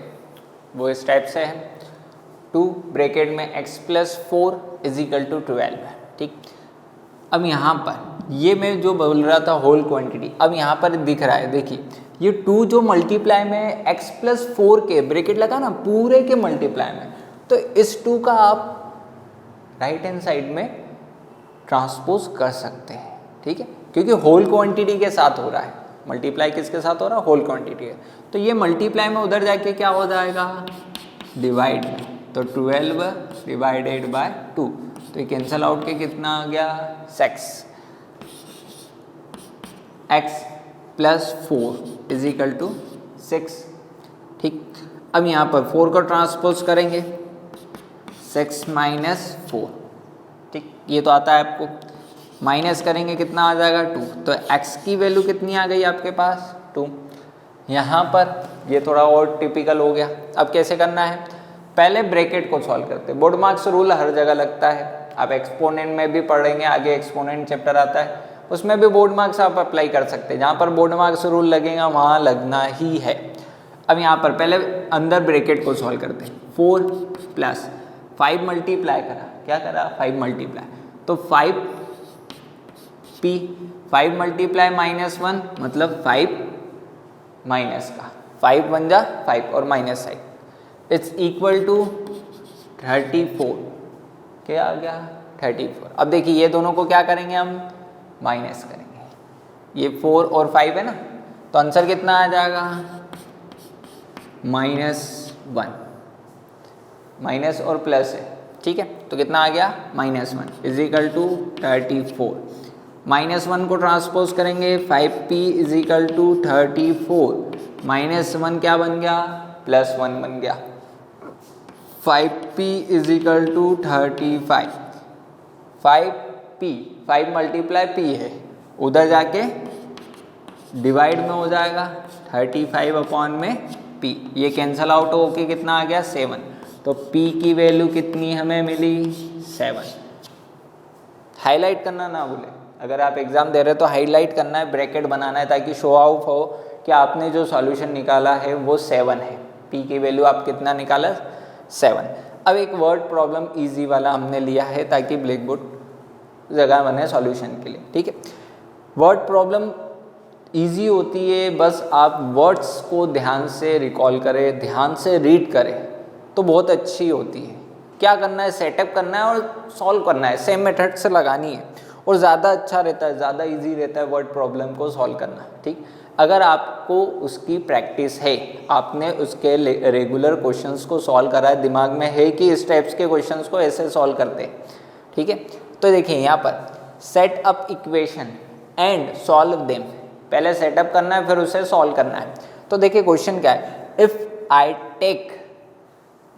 वो इस टाइप से है, 2 ब्रैकेट में x + 4 = 12। ठीक, अब यहाँ पर ये मैं जो बोल रहा था होल क्वांटिटी, अब यहाँ पर दिख रहा है, देखिए ये 2 जो मल्टीप्लाई में x + 4 के ब्रैकेट लगा ना पूरे के मल्टीप्लाई में, तो इस 2 का आप राइट हैंड साइड में ट्रांसपोज कर सकते हैं। ठीक है, क्योंकि होल क्वांटिटी के साथ हो रहा है, मल्टीप्लाई किसके साथ हो रहा है, होल क्वांटिटी है, तो ये मल्टीप्लाई में उधर जाके क्या हो जाएगा, डिवाइड में, तो 12 डिवाइडेड बाय 2, तो ये कैंसल आउट के कितना आ गया 6, x + 4 = 6। ठीक, अब यहाँ पर 4 को ट्रांसपोज करेंगे, 6 माइनस 4, ठीक, ये तो आता है आपको। माइनस करेंगे कितना आ जाएगा 2, तो x की वैल्यू कितनी आ गई आपके पास 2। यहाँ पर ये थोड़ा और टिपिकल हो गया। अब कैसे करना है, पहले ब्रैकेट को सॉल्व करते हैं। बोर्ड मार्क्स रूल हर जगह लगता है, आप एक्सपोनेंट में भी पढ़ेंगे, आगे एक्सपोनेंट चैप्टर आता है उसमें भी बोर्ड मार्क्स आप अप्लाई कर सकते हैं। जहाँ पर बोर्ड मार्क्स रूल लगेगा वहाँ लगना ही है। अब यहाँ पर पहले अंदर ब्रैकेट को सॉल्व करते हैं। 4 प्लस 5 मल्टीप्लाई करा, क्या करा 5 मल्टीप्लाई, तो 5p, 5 मल्टीप्लाई -1 मतलब 5 माइनस का 5 बन जा 5 और minus sign, it's equal to 34, क्या आ गया 34। अब देखिए ये दोनों को क्या करेंगे हम माइनस करेंगे, ये 4 और 5 है ना, तो आंसर कितना आ जाएगा -1, माइनस और प्लस है, ठीक है, तो कितना आ गया -1 इज इक्वल टू 34। -1 को ट्रांसपोज करेंगे 5p इज इक्वल टू 34, -1 क्या बन गया +1 बन गया, 5p is equal to 35, 5p 5 multiply p है, उधर जाके डिवाइड में हो जाएगा 35 अपॉन में p, ये कैंसल आउट होके कितना आ गया 7, तो p की वैल्यू कितनी हमें मिली 7। हाईलाइट करना ना भूले, अगर आप एग्ज़ाम दे रहे हो तो हाईलाइट करना है, ब्रैकेट बनाना है ताकि शो आउट हो कि आपने जो सॉल्यूशन निकाला है वो 7 है, p की वैल्यू आप कितना निकाला 7। अब एक वर्ड प्रॉब्लम इजी वाला हमने लिया है ताकि ब्लैक बोर्ड जगह बने सॉल्यूशन के लिए, ठीक है। वर्ड प्रॉब्लम इजी होती है, बस आप वर्ड्स को ध्यान से रिकॉल करें, ध्यान से रीड करें तो बहुत अच्छी होती है। क्या करना है, सेटअप करना है और सॉल्व करना है, सेम मेथड से लगानी है और ज़्यादा अच्छा रहता है, ज़्यादा इजी रहता है वर्ड प्रॉब्लम को सॉल्व करना, ठीक। अगर आपको उसकी प्रैक्टिस है, आपने उसके रेगुलर क्वेश्चंस को सॉल्व करा है, दिमाग में है कि इस टाइप्स के क्वेश्चंस को ऐसे सॉल्व करते हैं, ठीक है। तो देखिए यहाँ पर set up equation and solve them, पहले सेटअप करना है फिर उसे सॉल्व करना है। तो देखिए क्वेश्चन क्या है, if I take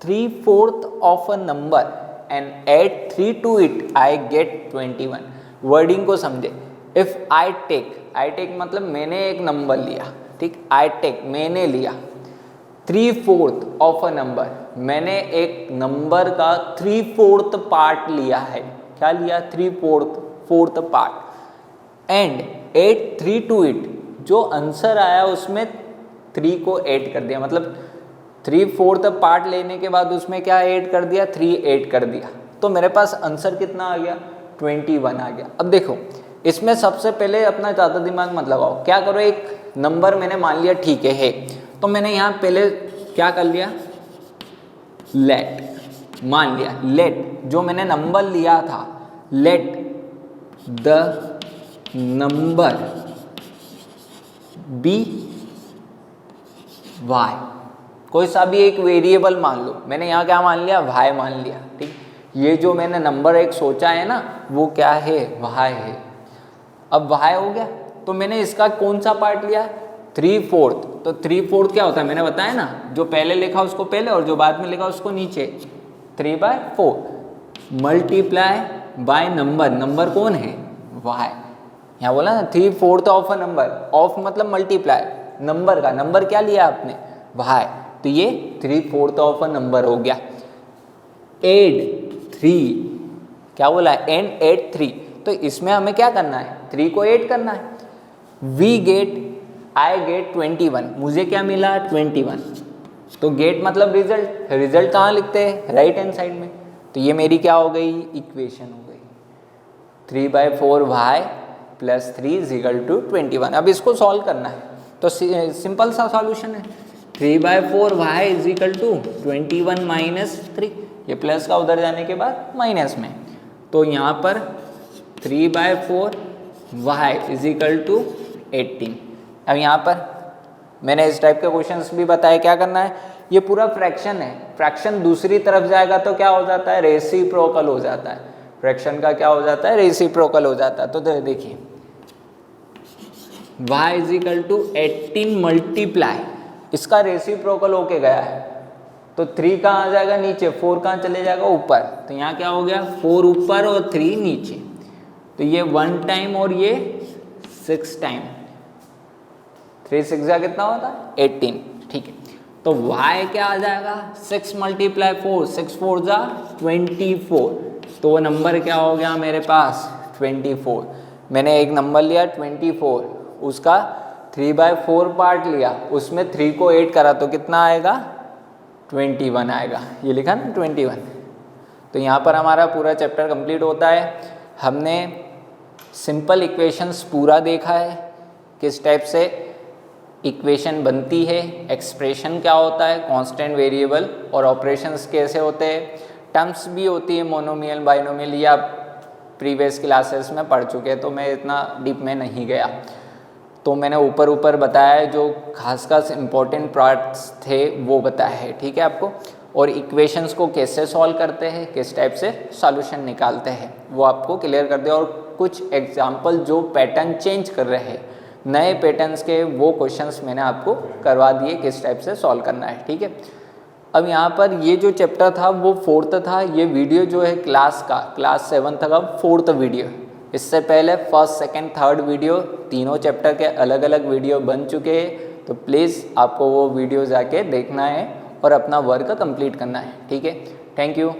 3/4 of a number and add 3 to it I get 21। Wording को समझे, इफ़ आई टेक मतलब मैंने एक नंबर लिया, ठीक, आई टेक मैंने लिया 3/4 ऑफ अ नंबर, मैंने एक नंबर का 3/4 पार्ट लिया है, क्या लिया 3/4 part, and add 3 to it, जो आंसर आया उसमें 3 को ऐड कर दिया, मतलब 3/4 पार्ट लेने के बाद उसमें क्या ऐड कर दिया 3 ऐड कर दिया, तो मेरे पास आंसर कितना आ गया 21 आ गया। अब देखो इसमें सबसे पहले अपना ज़्यादा दिमाग मत लगाओ, क्या करो, एक नंबर मैंने मान लिया ठीक है, तो मैंने यहाँ पहले क्या कर लिया लेट, मान लिया लेट, जो मैंने नंबर लिया था, let the number be y, कोई सा भी एक वेरिएबल मान लो, मैंने यहाँ क्या मान लिया वाई मान लिया, ठीक। ये जो मैंने नंबर एक सोचा है ना वो क्या है वाई है। अब वाई हो गया तो मैंने इसका कौन सा पार्ट लिया 3/4, तो 3/4 क्या होता है मैंने बताया ना, जो पहले लिखा उसको पहले और जो बाद में लिखा उसको नीचे, 3/4 मल्टीप्लाई बाय नंबर, नंबर कौन है वाई, यहाँ बोला ना 3/4 ऑफ अ नंबर, ऑफ मतलब मल्टीप्लाई, नंबर का, नंबर क्या लिया आपने वाई, तो ये 3/4 ऑफ अ नंबर हो गया। एड 3, क्या बोला एंड एड 3, तो इसमें हमें क्या करना है 3 को ऐड करना है, वी गेट आई गेट 21, मुझे क्या मिला 21, तो गेट मतलब रिजल्ट, रिजल्ट कहाँ लिखते हैं राइट हैंड साइड में, तो ये मेरी क्या हो गई इक्वेशन हो गई 3/4 y plus 3 is equal to 21। अब इसको सॉल्व करना है तो सिंपल सा सॉल्यूशन है, 3/4 y is equal to 21 minus 3, ये प्लस का उधर जाने के बाद माइनस में, तो यहाँ पर 3/4 वाई इज इक्वल टू 18। अब यहाँ पर मैंने इस टाइप के क्वेश्चंस भी बताए, क्या करना है, ये पूरा फ्रैक्शन है, फ्रैक्शन दूसरी तरफ जाएगा तो क्या हो जाता है रेसिप्रोकल हो जाता है, फ्रैक्शन का क्या हो जाता है रेसिप्रोकल हो जाता है। तो देखिए y is equal to 18 multiply, इसका रेसिप्रोकल होके गया है तो 3 कहाँ आ जाएगा नीचे, 4 कहाँ चले जाएगा ऊपर, तो यहाँ क्या हो गया 4 ऊपर और 3 नीचे, तो ये 1 टाइम और ये 6 टाइम, 3 6 जा कितना होता है 18, ठीक है। तो y क्या आ जाएगा 6 × 4, 6 4 जा 24, तो वो नंबर क्या हो गया मेरे पास 24। मैंने एक नंबर लिया 24, उसका 3/4 पार्ट लिया, उसमें 3 को 8 करा तो कितना आएगा 21 आएगा, ये लिखा ना 21। तो यहाँ पर हमारा पूरा चैप्टर कंप्लीट होता है। हमने सिंपल इक्वेशंस पूरा देखा है, किस टाइप से इक्वेशन बनती है, एक्सप्रेशन क्या होता है, कांस्टेंट वेरिएबल और ऑपरेशंस कैसे होते हैं, टर्म्स भी होती है मोनोमियल बाइनोमियल, या प्रीवियस क्लासेस में पढ़ चुके हैं तो मैं इतना डीप में नहीं गया। तो मैंने ऊपर ऊपर बताया, जो खास इम्पोर्टेंट पार्ट्स थे वो बताया है, ठीक है आपको। और इक्वेशंस को कैसे सॉल्व करते हैं, किस टाइप से सॉल्यूशन निकालते हैं, वो आपको क्लियर कर दिया। और कुछ एग्जाम्पल जो पैटर्न चेंज कर रहे हैं, नए पैटर्न्स के, वो क्वेश्चंस मैंने आपको करवा दिए किस टाइप से सॉल्व करना है, ठीक है। अब यहाँ पर ये जो चैप्टर था वो 4th था, ये वीडियो जो है क्लास 7 का 4th वीडियो। इससे पहले 1st, 2nd, 3rd वीडियो तीनों चैप्टर के अलग अलग वीडियो बन चुके हैं, तो प्लीज़ आपको वो वीडियो जाके देखना है और अपना वर्क कंप्लीट करना है, ठीक है। Thank you.